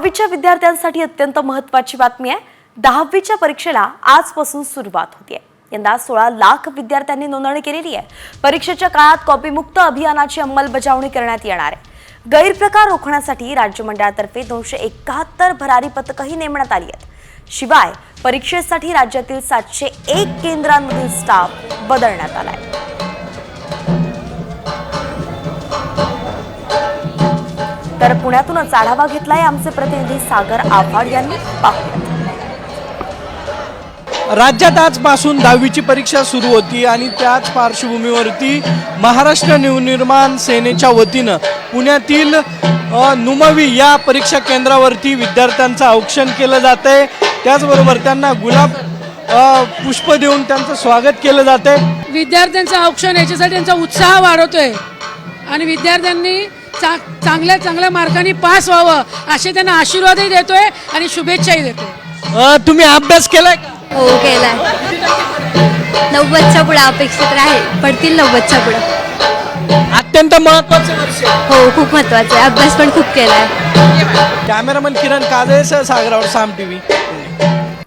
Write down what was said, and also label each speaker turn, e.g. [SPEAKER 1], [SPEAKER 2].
[SPEAKER 1] 10वीच्या विद्यार्थ्यांसाठी अत्यंत महत्त्वाची बातमी आहे। 10वीच्या परीक्षेला आजपासून सुरुवात होते। यंदा 16 लाख विद्यार्थ्यांनी नोंदणी केलेली आहे। परीक्षेच्या काळात कॉपीमुक्त अभियानाची अंमलबजावणी करण्यात येणार आहे। गैरप्रकार रोखण्यासाठी राज्य मंडळातर्फे 271 भरारी पथकही नेमण्यात आली आहेत। शिवाय परीक्षेसाठी राज्यातील 701 केंद्रांमधील स्टाफ बदलण्यात आला आहे। तर पुण्यातूनच आढावा घेतलाय आमचे प्रतिनिधी सागर आव्हाड यांनी। पाहूया।
[SPEAKER 2] राज्यात आजपासून 10वीची परीक्षा सुरू होती आणि त्याच पार्श्वभूमीवरती महाराष्ट्र नवनिर्माण सेनेच्या वतीनं पुण्यातील नुमवी या परीक्षा केंद्रावरती विद्यार्थ्यांचं औक्षण केलं जात आहे। त्याचबरोबर त्यांना गुलाब पुष्प देऊन त्यांचं स्वागत केलं जात आहे।
[SPEAKER 3] विद्यार्थ्यांचं औक्षण याच्यासाठी त्यांचा उत्साह वाढवतोय आणि विद्यार्थ्यांनी चांगल्या मार्कांनी पास व्हावं असे त्यांना आशीर्वादही देतोय आणि शुभेच्छाही देतोय।
[SPEAKER 2] तुम्ही अभ्यास केलाय का?
[SPEAKER 4] हो केलाय। 90च्या पुढे अपेक्षित आहे, पडतील 90च्या पुढे।
[SPEAKER 2] अत्यंत महत्त्वाचं वर्ष आहे।
[SPEAKER 4] हो खूप महत्त्वाचं आहे, अभ्यास पण खूप केलाय।
[SPEAKER 2] कॅमेरामन किरण काजळे सह सागर आव्हाड, साम टीव्ही।